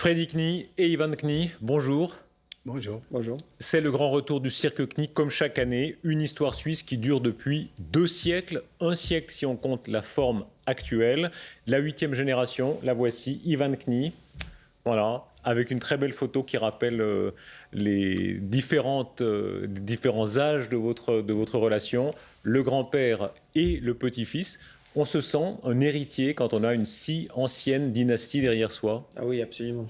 Freddy Knie et Ivan Knie, bonjour. Bonjour. Bonjour. C'est le grand retour du cirque Knie, comme chaque année, une histoire suisse qui dure depuis 2 siècles, 1 siècle si on compte la forme actuelle. La 8e génération, la voici, Ivan Knie, voilà, avec une très belle photo qui rappelle les différents âges de votre relation, le grand-père et le petit-fils. On se sent un héritier quand on a une si ancienne dynastie derrière soi. Ah oui, absolument.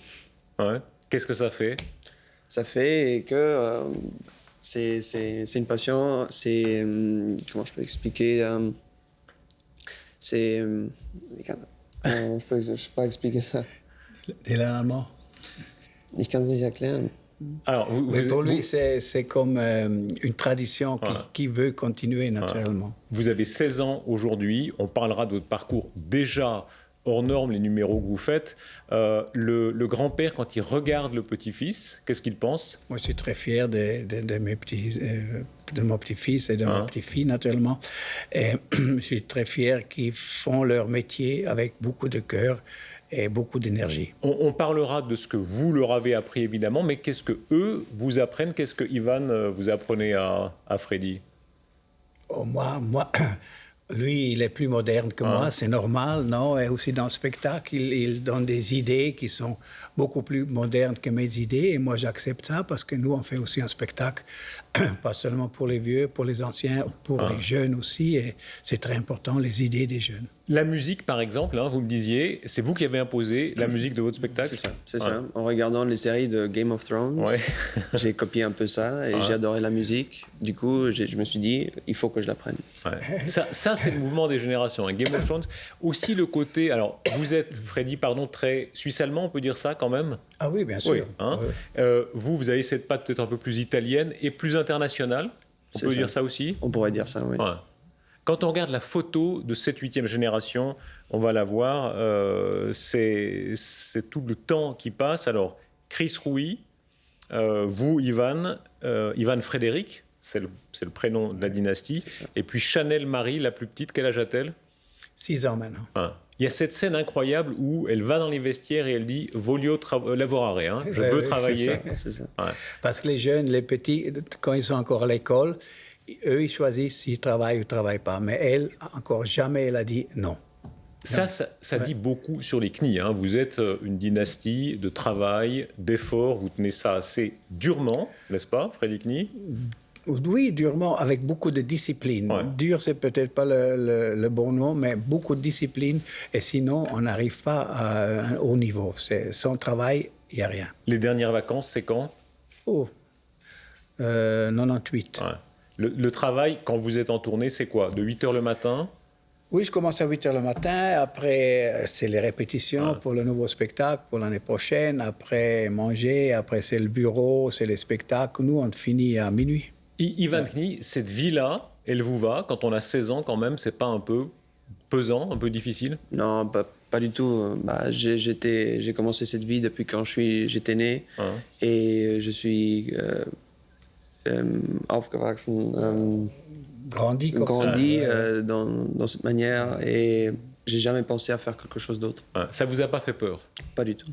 Ouais. Qu'est-ce que ça fait ? Ça fait que c'est une passion, c'est... comment je peux expliquer c'est... je peux pas expliquer ça. Il est allemand. Ich kann es nicht erklären. Alors, Mais pour lui, c'est comme une tradition qui veut continuer naturellement. Vous avez 16 ans aujourd'hui, on parlera de votre parcours déjà hors norme, les numéros que vous faites. Le grand-père, quand il regarde le petit-fils, qu'est-ce qu'il pense ? Moi, je suis très fier de mon petit-fils et de ma petite-fille, naturellement. Et je suis très fier qu'ils font leur métier avec beaucoup de cœur et beaucoup d'énergie. On parlera de ce que vous leur avez appris, évidemment, mais qu'est-ce que eux vous apprennent ? Qu'est-ce que Ivan vous apprenez à Freddy ? Oh, moi, lui, il est plus moderne que moi, c'est normal, non? Et aussi dans le spectacle, il donne des idées qui sont beaucoup plus modernes que mes idées. Et moi, j'accepte ça parce que nous, on fait aussi un spectacle, pas seulement pour les vieux, pour les anciens, pour les jeunes aussi. Et c'est très important, les idées des jeunes. La musique, par exemple, hein, vous me disiez, c'est vous qui avez imposé la musique de votre spectacle ? C'est ça. En regardant les séries de Game of Thrones, j'ai copié un peu ça et j'ai adoré la musique. Du coup, je me suis dit, il faut que je l'apprenne. Ouais. Ça, c'est le mouvement des générations. Hein. Game of Thrones, aussi le côté... Alors, vous êtes, Freddy, pardon, très suisse-allemand, on peut dire ça quand même ? Ah oui, bien sûr. Oui, hein. Oui. Vous avez cette patte peut-être un peu plus italienne et plus internationale. On peut dire ça aussi ? On pourrait dire ça, oui. Ouais. Quand on regarde la photo de cette 8e génération, on va la voir, c'est tout le temps qui passe. Alors, Chris Rouy, vous, Ivan Frédéric, c'est le prénom de la dynastie, et puis Chanel Marie, la plus petite, quel âge a-t-elle ? 6 ans maintenant. Il y a cette scène incroyable où elle va dans les vestiaires et elle dit « Voglio lavorare hein, », je veux travailler. C'est ça. Ouais. Parce que les jeunes, les petits, quand ils sont encore à l'école, eux, ils choisissent s'ils travaillent ou ne travaillent pas. Mais elle, encore jamais, elle a dit non. Ça dit beaucoup sur les Knie. Hein. Vous êtes une dynastie de travail, d'effort. Vous tenez ça assez durement, n'est-ce pas, Freddy Knie ? Oui, durement, avec beaucoup de discipline. Ouais. Dur, c'est peut-être pas le bon nom, mais beaucoup de discipline. Et sinon, on n'arrive pas à un haut niveau. Sans travail, il n'y a rien. Les dernières vacances, c'est quand ? 98. Ouais. Le travail, quand vous êtes en tournée, c'est quoi ? De 8h le matin ? Oui, je commence à 8h le matin. Après, c'est les répétitions pour le nouveau spectacle, pour l'année prochaine. Après, manger. Après, c'est le bureau, c'est les spectacles. Nous, on finit à minuit. Ivan Knie, cette vie-là, elle vous va ? Quand on a 16 ans, quand même, c'est pas un peu pesant, un peu difficile ? Non, pas du tout. J'ai commencé cette vie depuis quand j'étais né. Et je suis aufgewachsen, grandi dans cette manière. Et j'ai jamais pensé à faire quelque chose d'autre. Ça vous a pas fait peur ? Pas du tout.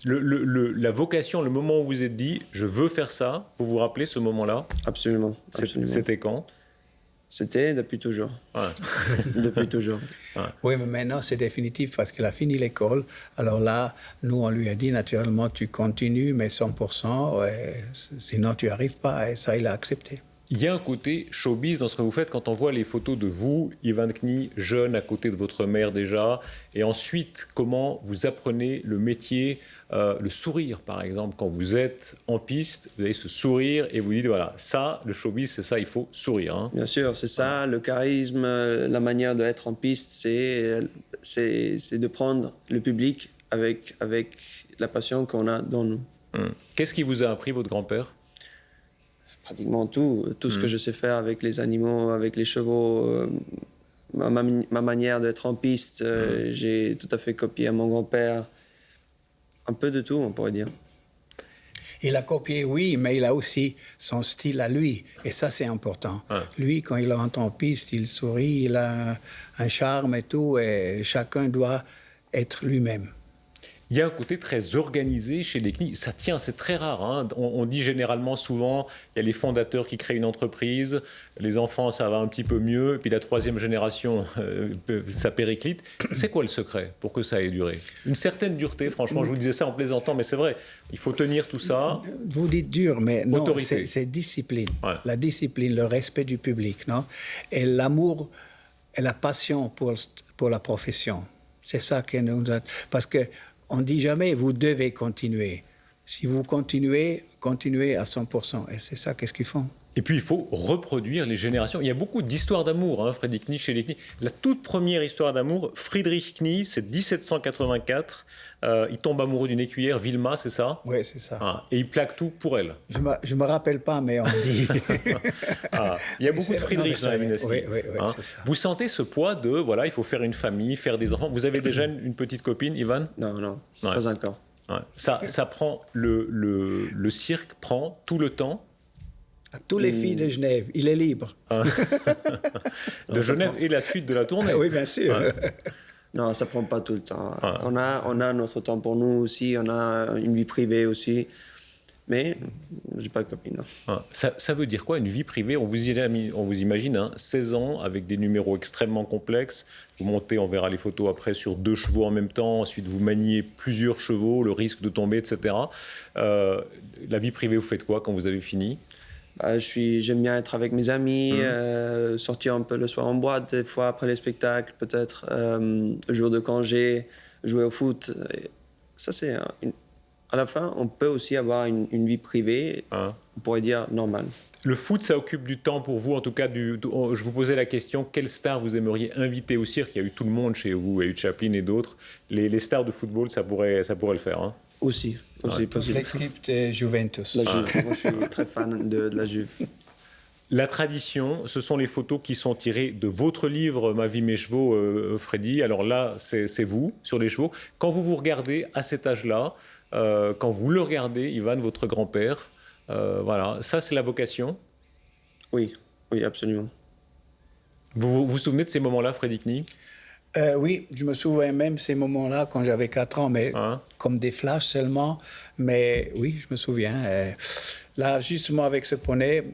La vocation, le moment où vous vous êtes dit « je veux faire ça », vous vous rappelez ce moment-là ? Absolument. C'était quand ? C'était depuis toujours. Depuis toujours. Oui, mais maintenant, c'est définitif parce qu'elle a fini l'école. Alors là, nous, on lui a dit, naturellement, tu continues, mais 100%, sinon tu n'y arrives pas. Et ça, il a accepté. Il y a un côté showbiz dans ce que vous faites quand on voit les photos de vous, Ivan Knie, jeune à côté de votre mère déjà, et ensuite comment vous apprenez le métier, le sourire par exemple, quand vous êtes en piste, vous avez ce sourire et vous dites voilà, ça, le showbiz, c'est ça, il faut sourire. Hein. Bien sûr, c'est ça, le charisme, la manière d'être en piste, c'est de prendre le public avec la passion qu'on a dans nous. Qu'est-ce qui vous a appris votre grand-père ? Pratiquement tout ce que je sais faire avec les animaux, avec les chevaux, ma manière d'être en piste, j'ai tout à fait copié à mon grand-père. Un peu de tout, on pourrait dire. Il a copié, oui, mais il a aussi son style à lui. Et ça, c'est important. Lui, quand il rentre en piste, il sourit, il a un charme et tout, et chacun doit être lui-même. Il y a un côté très organisé chez les CNI. Ça tient, c'est très rare. Hein. On dit généralement souvent, il y a les fondateurs qui créent une entreprise, les enfants, ça va un petit peu mieux, et puis la troisième génération, ça périclite. C'est quoi le secret pour que ça ait duré? Une certaine dureté, franchement, je vous disais ça en plaisantant, mais c'est vrai. Il faut tenir tout ça. Vous dites dur, mais non, Autorité. c'est discipline. Ouais. La discipline, le respect du public, non? Et l'amour et la passion pour la profession. C'est ça qui nous a... Parce que on ne dit jamais, vous devez continuer. Si vous continuez, continuez à 100%. Et c'est ça, qu'est-ce qu'ils font? Et puis, il faut reproduire les générations. Il y a beaucoup d'histoires d'amour, hein, Freddy Knie, chez les Knie. La toute première histoire d'amour, Friedrich Knie, c'est 1784. Il tombe amoureux d'une écuyère, Vilma, c'est ça? Oui, c'est ça. Ah, et il plaque tout pour elle. Je me rappelle pas, mais on dit... Il y a beaucoup de Friedrich dans la dynastie. Oui, hein. c'est ça. Vous sentez ce poids de, voilà, il faut faire une famille, faire des enfants. Vous avez déjà une petite copine, Ivan? Non, pas encore. Ouais. Ça prend, le cirque prend tout le temps. À tous les filles de Genève, il est libre. De Genève et la suite de la tournée. Oui, bien sûr. Ouais. Non, ça prend pas tout le temps. Ouais. On a notre temps pour nous aussi, on a une vie privée aussi. Mais j'ai pas de copine. Non. Ça veut dire quoi, une vie privée? On vous imagine, hein, 16 ans, avec des numéros extrêmement complexes. Vous montez, on verra les photos après, sur 2 chevaux en même temps. Ensuite, vous maniez plusieurs chevaux, le risque de tomber, etc. La vie privée, vous faites quoi quand vous avez fini? J'aime bien être avec mes amis, sortir un peu le soir en boîte, des fois après les spectacles, peut-être jour de congé, jouer au foot. Et ça, c'est à la fin, on peut aussi avoir une vie privée, on pourrait dire normale. Le foot, ça occupe du temps pour vous, en tout cas. Je vous posais la question, quelle star vous aimeriez inviter au cirque? Il y a eu tout le monde chez vous, il y a eu Chaplin et d'autres. Les stars de football, ça pourrait le faire. Hein. Aussi possible. L'équipe de Juventus. La Juve. Moi, je suis très fan de la Juve. La tradition, ce sont les photos qui sont tirées de votre livre « Ma vie, mes chevaux », Freddy. Alors là, c'est vous, sur les chevaux. Quand vous vous regardez à cet âge-là, quand vous le regardez, Ivan, votre grand-père, voilà, ça c'est la vocation. Oui, absolument. Vous vous souvenez de ces moments-là, Freddy Knie? Oui, je me souviens même ces moments-là quand j'avais 4 ans, mais comme des flashs seulement. Mais oui, je me souviens. Là, justement, avec ce poney,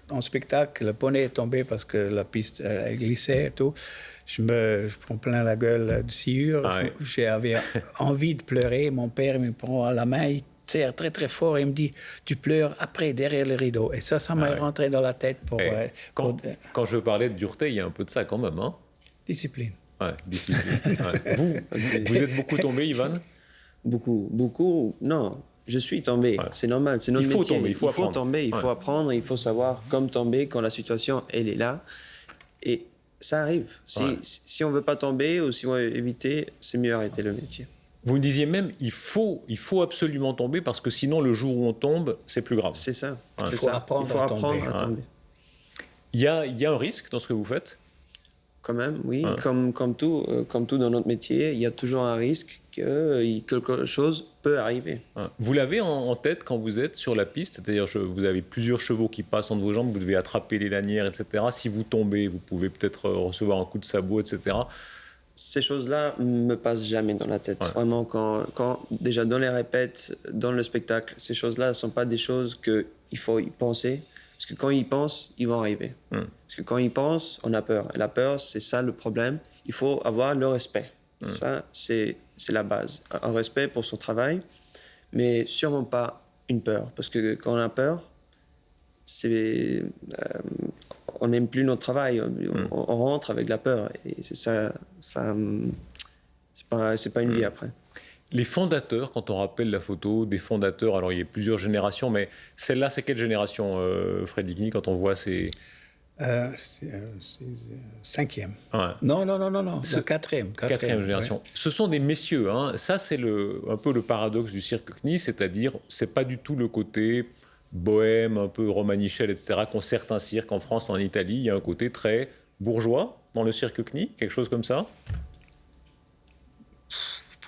en spectacle, le poney est tombé parce que la piste glissait et tout. Je prends plein la gueule de sciure. J'avais envie de pleurer. Mon père me prend à la main, il serre très très fort et il me dit « Tu pleures après, derrière le rideau ». Et ça m'est rentré dans la tête. Quand je parlais de dureté, il y a un peu de ça quand même. Hein? Discipline. Ouais, discipline. Vous êtes beaucoup tombé, Ivan? Beaucoup. Non, je suis tombé. Ouais. C'est normal. C'est notre métier. Il faut tomber. Il faut apprendre. Il faut savoir comme tomber quand la situation elle est là. Et ça arrive. Si on veut pas tomber ou si on veut éviter, c'est mieux arrêter le métier. Vous me disiez même, il faut absolument tomber parce que sinon le jour où on tombe, c'est plus grave. C'est ça. Il faut apprendre à tomber. Il y a un risque dans ce que vous faites? Quand même, oui. Comme tout dans notre métier, il y a toujours un risque que quelque chose peut arriver. Vous l'avez en tête quand vous êtes sur la piste, c'est-à-dire vous avez plusieurs chevaux qui passent entre vos jambes, vous devez attraper les lanières, etc. Si vous tombez, vous pouvez peut-être recevoir un coup de sabot, etc. Ces choses-là ne me passent jamais dans la tête. Vraiment, quand déjà dans les répètes, dans le spectacle, ces choses-là ne sont pas des choses qu'il faut y penser. Parce que quand ils pensent, ils vont arriver. Parce que quand ils pensent, on a peur. Et la peur, c'est ça le problème. Il faut avoir le respect. Ça, c'est la base. Un respect pour son travail, mais sûrement pas une peur. Parce que quand on a peur, on n'aime plus notre travail. On rentre avec la peur. Et c'est ça c'est pas une vie après. Les fondateurs, quand on rappelle la photo des fondateurs, alors il y a plusieurs générations, mais celle-là, c'est quelle génération, Freddy Knie, quand on voit ces... Cinquième. Non, la quatrième génération. Ouais. Ce sont des messieurs. Hein. Ça, c'est un peu le paradoxe du cirque Knie, c'est-à-dire, c'est pas du tout le côté bohème, un peu romanichel, etc., qu'ont certains cirques en France, en Italie. Il y a un côté très bourgeois dans le cirque Knie, quelque chose comme ça.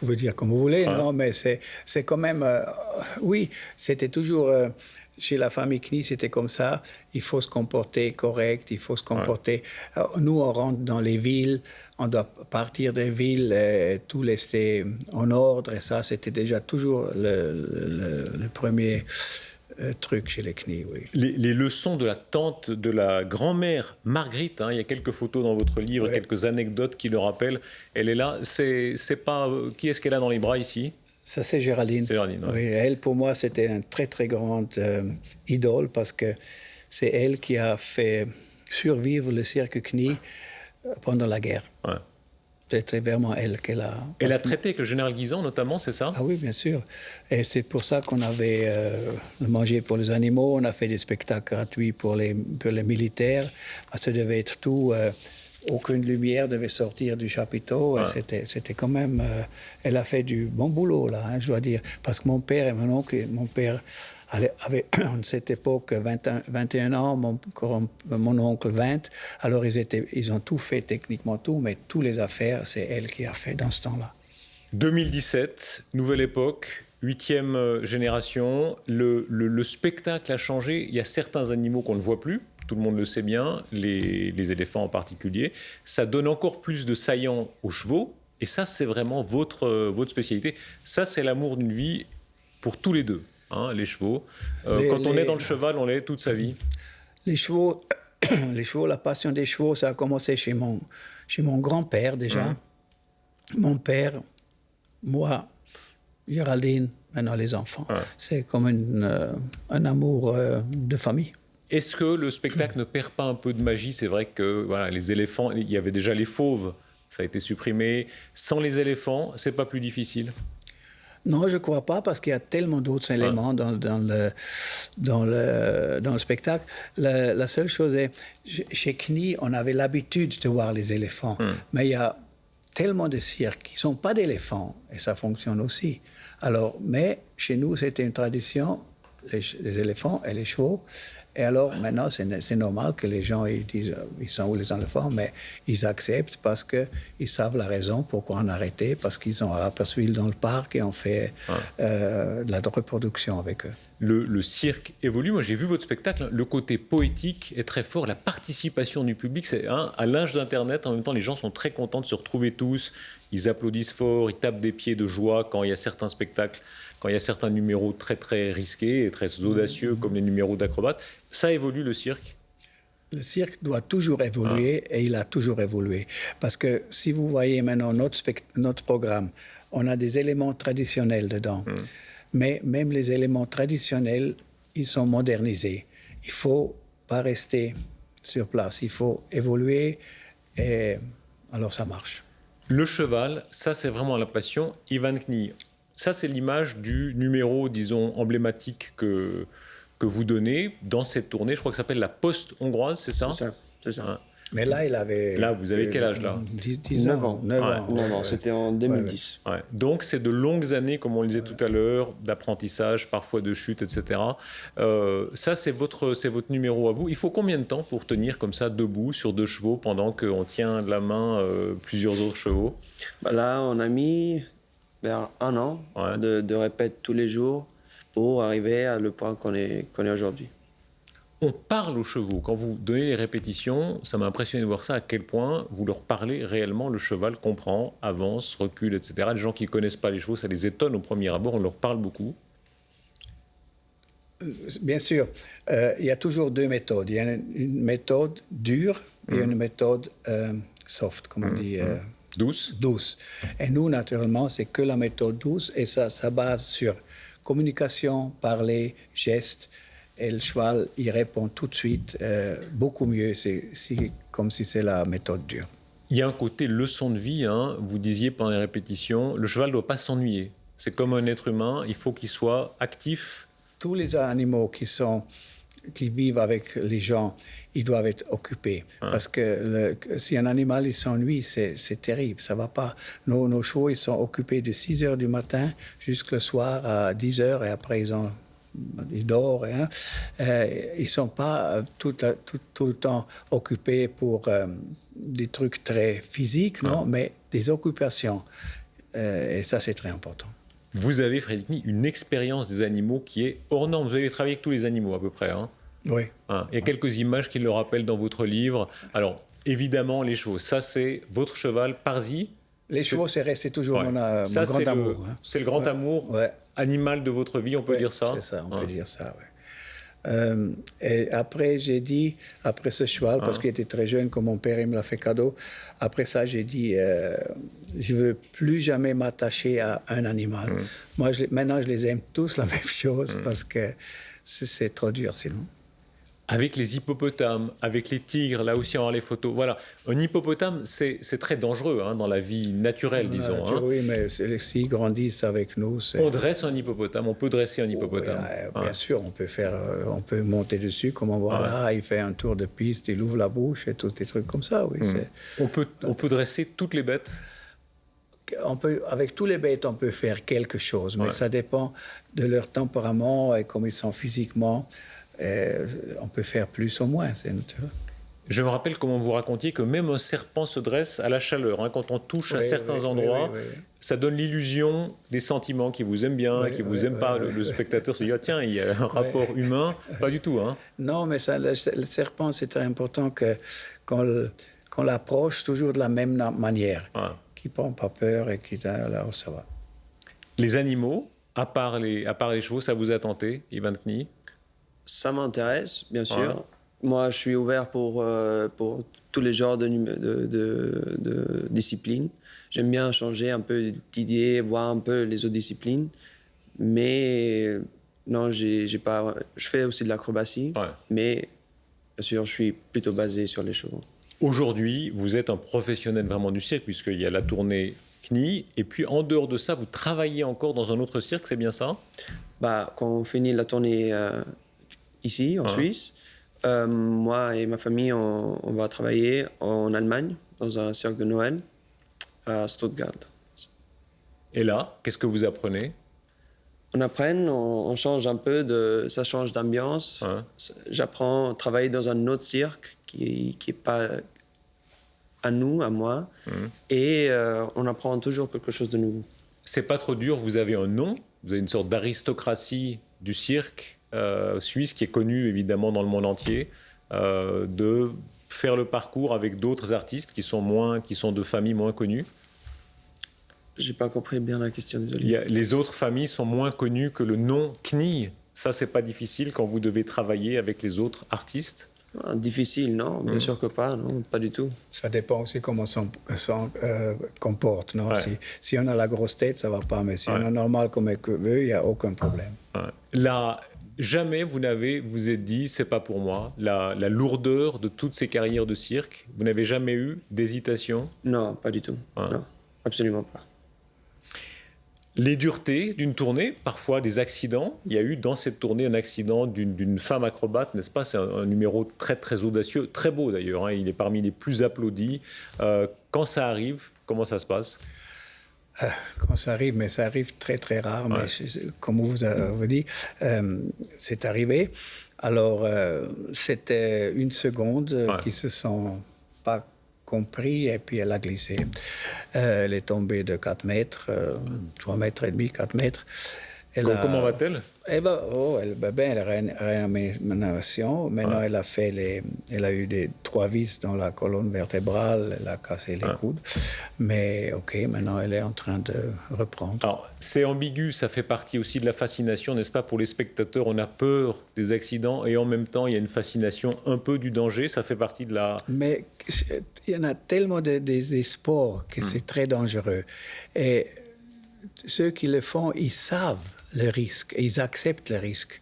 pouvez dire comme vous voulez, Ouais. non, mais c'est quand même... oui, c'était toujours... chez la famille Knie, c'était comme ça. Il faut se comporter correct, il faut se comporter... nous, on rentre dans les villes, on doit partir des villes, tout laisser en ordre, et ça, c'était déjà toujours le premier... truc chez les Knie, oui. Les leçons de la tante, de la grand-mère Marguerite, hein, il y a quelques photos dans votre livre, quelques anecdotes qui le rappellent. Elle est là. C'est pas qui est-ce qu'elle a dans les bras ici? Ça, c'est Géraldine. C'est Géraldine, ouais. Oui, elle, pour moi, c'était une très, très grande idole parce que c'est elle qui a fait survivre le cirque Knie pendant la guerre. Ouais. C'était vraiment elle qu'elle a... Elle a traité avec le général Guisan, notamment, c'est ça? Ah oui, bien sûr. Et c'est pour ça qu'on avait mangé pour les animaux, on a fait des spectacles gratuits pour les militaires. Ça devait être tout... aucune lumière devait sortir du chapiteau. Ouais. C'était quand même... elle a fait du bon boulot, là, hein, je dois dire. Parce que mon père et mon oncle... Mon père avait, à cette époque, 21 ans, mon oncle 20. Alors, ils ont tout fait, techniquement tout, mais toutes les affaires, c'est elle qui a fait dans ce temps-là. 2017, nouvelle époque, 8e génération. Le spectacle a changé. Il y a certains animaux qu'on ne voit plus. Tout le monde le sait bien, les éléphants en particulier. Ça donne encore plus de saillant aux chevaux. Et ça, c'est vraiment votre spécialité. Ça, c'est l'amour d'une vie pour tous les deux, hein, les chevaux. Quand on est dans le cheval, on l'est toute sa vie. Les chevaux, la passion des chevaux, ça a commencé chez mon grand-père déjà. Mon père, moi, Géraldine, maintenant les enfants. C'est comme un amour de famille. Est-ce que le spectacle ne perd pas un peu de magie? C'est vrai que voilà, les éléphants, il y avait déjà les fauves, ça a été supprimé. Sans les éléphants, c'est pas plus difficile? Non, je ne crois pas, parce qu'il y a tellement d'autres éléments dans le spectacle. La seule chose est, chez Knie, on avait l'habitude de voir les éléphants, mais il y a tellement de cirques qui ne sont pas d'éléphants, et ça fonctionne aussi. Alors, mais chez nous, c'était une tradition, les éléphants et les chevaux. Et alors, maintenant, c'est normal que les gens ils disent ils sont où les éléphants, mais ils acceptent parce qu'ils savent la raison pourquoi on a arrêté, parce qu'ils ont aperçu dans le parc et on fait de la reproduction avec eux. Le cirque évolue. Moi, j'ai vu votre spectacle. Le côté poétique est très fort. La participation du public, c'est à l'âge d'Internet. En même temps, les gens sont très contents de se retrouver tous. Ils applaudissent fort, ils tapent des pieds de joie quand il y a certains spectacles, quand il y a certains numéros très, très risqués et très audacieux, comme les numéros d'acrobates. Ça évolue, le cirque? Le cirque doit toujours évoluer et il a toujours évolué. Parce que si vous voyez maintenant notre programme, on a des éléments traditionnels dedans. Mais même les éléments traditionnels, ils sont modernisés. Il ne faut pas rester sur place. Il faut évoluer et alors ça marche. Le cheval, ça c'est vraiment la passion. Ivan Knie, ça c'est l'image du numéro, disons, emblématique que vous donnez dans cette tournée. Je crois que ça s'appelle la Poste hongroise, c'est ça? C'est ça. Hein. Mais là, il avait... Là, vous avez quel âge, là? 9 ans. 9 ans. 9 ans, c'était en 2010. Ouais. Donc, c'est de longues années, comme on le disait tout à l'heure, d'apprentissage, parfois de chute, etc. Ça, c'est votre numéro à vous. Il faut combien de temps pour tenir comme ça, debout, sur 2 chevaux, pendant qu'on tient de la main plusieurs autres chevaux? Là, on a mis vers 1 an de répète tous les jours pour arriver à le point qu'on est aujourd'hui. On parle aux chevaux. Quand vous donnez les répétitions, ça m'a impressionné de voir ça, à quel point vous leur parlez réellement, le cheval comprend, avance, recule, etc. Les gens qui ne connaissent pas les chevaux, ça les étonne au premier abord, on leur parle beaucoup. Bien sûr, il y a toujours 2 méthodes. Il y a une méthode dure et une méthode soft, comme on dit. Douce. Douce. Et nous, naturellement, c'est que la méthode douce et ça base sur communication, parler, gestes. Et le cheval, il répond tout de suite beaucoup mieux. C'est comme si c'est la méthode dure. Il y a un côté leçon de vie, hein. Vous disiez pendant les répétitions, le cheval ne doit pas s'ennuyer. C'est comme un être humain, il faut qu'il soit actif. Tous les animaux qui vivent avec les gens, ils doivent être occupés. Parce que si un animal il s'ennuie, c'est terrible, ça ne va pas. Nos chevaux, ils sont occupés de 6 heures du matin jusqu'au soir à 10 heures et après ils dorment. Hein. Ils ne sont pas tout le temps occupés pour des trucs très physiques, non, mais des occupations. Et ça, c'est très important. Vous avez, Frédéric Knie, une expérience des animaux qui est hors norme. Vous avez travaillé avec tous les animaux à peu près. Hein. Oui. Il y a quelques images qui le rappellent dans votre livre. Alors, évidemment, les chevaux. Ça, c'est votre cheval, Parsi. Les chevaux, c'est resté toujours mon grand amour. C'est le grand amour animal de votre vie, on peut dire ça. C'est ça, on peut dire ça, oui. Et après, j'ai dit, après ce cheval, parce qu'il était très jeune, comme mon père il me l'a fait cadeau, après ça, j'ai dit, je ne veux plus jamais m'attacher à un animal. Moi, maintenant, je les aime tous la même chose, parce que c'est trop dur sinon. Avec les hippopotames, avec les tigres, là aussi on a les photos. Voilà, un hippopotame, c'est très dangereux dans la vie naturelle, disons. Oui, mais s'ils grandissent avec nous... On dresse un hippopotame, on peut dresser un hippopotame. Bien sûr, on peut monter dessus, comme on voit là, il fait un tour de piste, il ouvre la bouche et tous des trucs comme ça. Oui, on peut dresser toutes les bêtes. Avec tous les bêtes, on peut faire quelque chose, mais ça dépend de leur tempérament et comme ils sont physiquement. On peut faire plus ou moins, c'est naturel. Je me rappelle comment vous racontiez que même un serpent se dresse à la chaleur. Quand on touche à certains endroits, ça donne l'illusion des sentiments qui vous aiment bien, qui vous aiment pas. Le spectateur se dit tiens, il y a un rapport humain. Pas du tout. Non, mais le serpent, c'est très important qu'on l'approche toujours de la même manière. Qui ne prend pas peur et qui... Alors, ça va. Les animaux, à part les chevaux, ça vous a tenté, Ivan Knie? Ça m'intéresse, bien sûr. Moi, je suis ouvert pour tous les genres de disciplines. J'aime bien changer un peu d'idées, voir un peu les autres disciplines. Mais non, je fais aussi de l'acrobatie. Mais bien sûr, je suis plutôt basé sur les chevaux. Aujourd'hui, vous êtes un professionnel vraiment du cirque, puisqu'il y a la tournée Knie. Et puis, en dehors de ça, vous travaillez encore dans un autre cirque, c'est bien ça? Quand on finit la tournée... ici, en Suisse. Moi et ma famille, on va travailler en Allemagne, dans un cirque de Noël, à Stuttgart. Et là, qu'est-ce que vous apprenez? On change un peu, ça change d'ambiance. J'apprends à travailler dans un autre cirque qui n'est pas à moi. Et on apprend toujours quelque chose de nouveau. C'est pas trop dur, vous avez un nom, vous avez une sorte d'aristocratie du cirque suisse qui est connue évidemment dans le monde entier, de faire le parcours avec d'autres artistes qui sont de familles moins connues. J'ai pas compris bien la question, désolé. Les autres familles sont moins connues que le nom Knie. Ça, c'est pas difficile quand vous devez travailler avec les autres artistes? Difficile, non, bien sûr que pas, non, pas du tout. Ça dépend aussi comment on comporte, non? Si on a la grosse tête, ça va pas, mais si on est normal comme eux, il n'y a aucun problème. Là, jamais vous êtes dit, c'est pas pour moi, la lourdeur de toutes ces carrières de cirque, vous n'avez jamais eu d'hésitation? Non, pas du tout, non, absolument pas. Les duretés d'une tournée, parfois des accidents. Il y a eu dans cette tournée un accident d'une femme acrobate, n'est-ce pas? C'est un numéro très, très audacieux, très beau d'ailleurs. Il est parmi les plus applaudis. Quand ça arrive, comment ça se passe? Quand ça arrive, mais ça arrive très, très rare. Mais comme vous avez dit, c'est arrivé. Alors, c'était une seconde qui se sent pas compris et puis elle a glissé. Elle est tombée de 4 mètres, 3 mètres et demi, 4 mètres. Comment va-t-elle? Elle a réanimation. Maintenant, elle a eu 3 vis dans la colonne vertébrale, elle a cassé les coudes. Mais OK, maintenant, elle est en train de reprendre. Alors, c'est ambigu, ça fait partie aussi de la fascination, n'est-ce pas? Pour les spectateurs, on a peur des accidents et en même temps, il y a une fascination un peu du danger, ça fait partie de la... Mais il y en a tellement des sports que c'est très dangereux. Et ceux qui le font, ils savent le risque et ils acceptent le risque.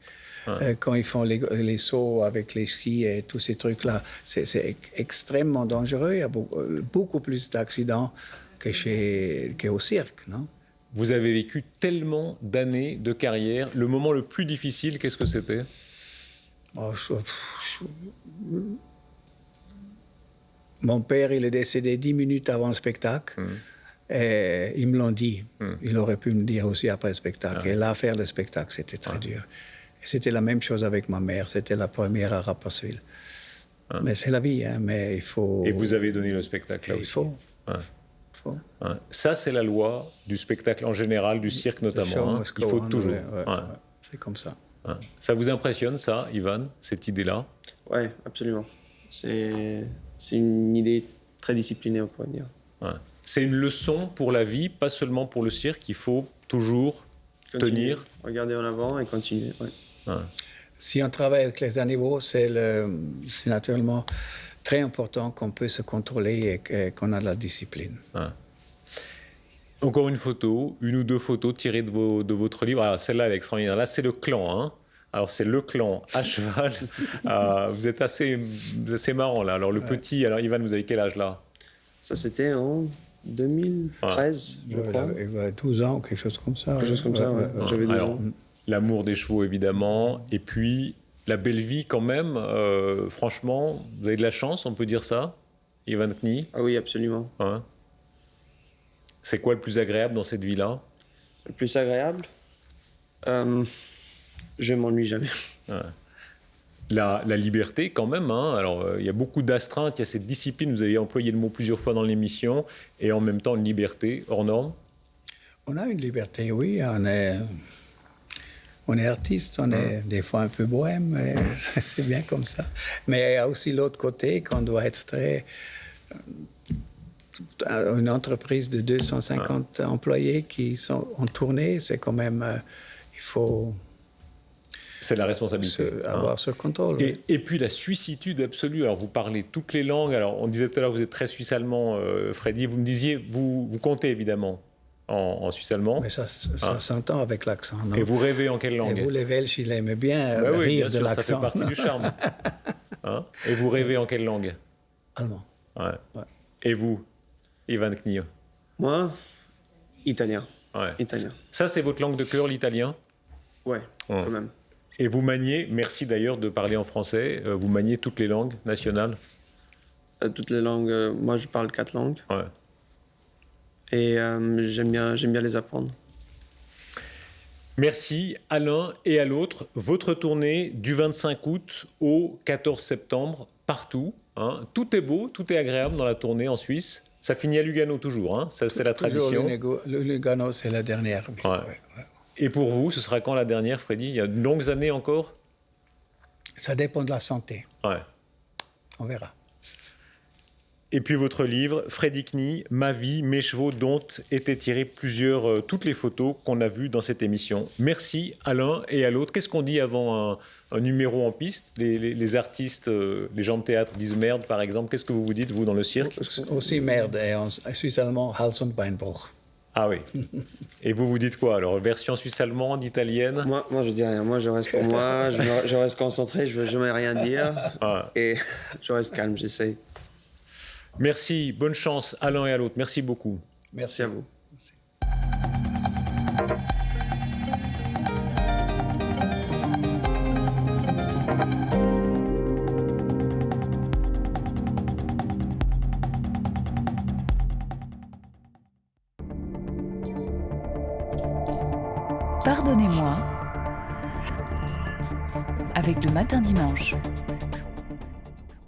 Quand ils font les sauts avec les skis et tous ces trucs-là, c'est extrêmement dangereux. Il y a beaucoup plus d'accidents qu'au cirque, non? Vous avez vécu tellement d'années de carrière. Le moment le plus difficile, qu'est-ce que c'était? Mon père, il est décédé 10 minutes avant le spectacle. Et ils me l'ont dit. Il aurait pu me dire aussi après le spectacle. Et là, faire le spectacle, c'était très dur. Et c'était la même chose avec ma mère. C'était la première à Rapperswil. Mais c'est la vie, mais il faut... Et vous avez donné le spectacle là aussi. Il faut. faut. Ouais. Ça, c'est la loi du spectacle en général, du cirque notamment. Hein. Il faut toujours. C'est comme ça. Ouais. Ça vous impressionne, ça, Ivan, cette idée-là? Oui, absolument. C'est une idée très disciplinée, on pourrait dire. Ouais. C'est une leçon pour la vie, pas seulement pour le cirque. Il faut toujours tenir. Regarder en avant et continuer. Ouais. Ouais. Si on travaille avec les animaux, c'est naturellement très important qu'on peut se contrôler et qu'on a de la discipline. Ouais. Encore une photo, une ou deux photos tirées de votre livre. Alors celle-là, elle est extraordinaire. Là, c'est le clan. Hein. Alors c'est le clan à cheval. Vous êtes assez marrant là. Alors le petit, alors Ivan, vous avez quel âge là? Ça, c'était en 2013, je crois. Il avait 12 ans ou quelque chose comme ça. Quelque chose comme ça, ouais. J'avais 12 ans. L'amour des chevaux, évidemment. Et puis, la belle vie, quand même. Franchement, vous avez de la chance, on peut dire ça, Ivan Knie? Ah oui, absolument. Ouais. C'est quoi le plus agréable dans cette vie-là? Le plus agréable je m'ennuie jamais. Ouais. La liberté, quand même. Hein. Alors, il y a beaucoup d'astreintes, il y a cette discipline. Vous avez employé le mot plusieurs fois dans l'émission. Et en même temps, une liberté hors norme. On a une liberté, oui. On est artiste, on est des fois un peu bohème, mais c'est bien comme ça. Mais il y a aussi l'autre côté qu'on doit être très... Une entreprise de 250 employés qui sont en tournée, c'est quand même... il faut... C'est la responsabilité. Avoir ce contrôle. Et puis la suissitude absolue. Alors vous parlez toutes les langues. Alors on disait tout à l'heure, vous êtes très suisse-allemand, Freddy. Vous me disiez, vous comptez évidemment en suisse-allemand. Mais ça s'entend avec l'accent. Non? Et vous rêvez en quelle langue? Et vous, les Belges, ils aiment bien oui, rire bien de sûr, l'accent. Ça fait partie du charme. Hein? Et vous rêvez en quelle langue? Allemand. Ouais. Et vous, Ivan Knie? Moi, italien. Ouais. Italien. Ça, c'est votre langue de cœur, l'italien? Ouais, quand même. Et vous maniez, merci d'ailleurs de parler en français, vous maniez toutes les langues nationales? Toutes les langues, moi je parle 4 langues. Ouais. Et j'aime bien les apprendre. Merci à l'un et à l'autre. Votre tournée du 25 août au 14 septembre, partout. Hein. Tout est beau, tout est agréable dans la tournée en Suisse. Ça finit à Lugano toujours, hein. Ça, c'est la tradition. Le Lugano, c'est la dernière. Ouais. Et pour vous, ce sera quand la dernière, Freddy? Il y a de longues années encore? Ça dépend de la santé. Ouais. On verra. Et puis votre livre, Freddy Knie, Ma vie, mes chevaux, dont étaient tirées toutes les photos qu'on a vues dans cette émission. Merci à l'un et à l'autre. Qu'est-ce qu'on dit avant un numéro en piste? Les artistes, les gens de théâtre disent merde, par exemple. Qu'est-ce que vous dites, vous, dans le cirque? Aussi merde. Et en suisse-allemand, Hals- und Beinbruch. Ah oui. Et vous dites quoi alors? Version suisse-allemande, italienne? Moi, je dis rien. Moi, je reste pour moi. Je reste concentré. Je ne veux jamais rien dire. Et je reste calme. J'essaye. Merci. Bonne chance à l'un et à l'autre. Merci beaucoup. Merci à vous. Merci. Pardonnez-moi avec le matin dimanche.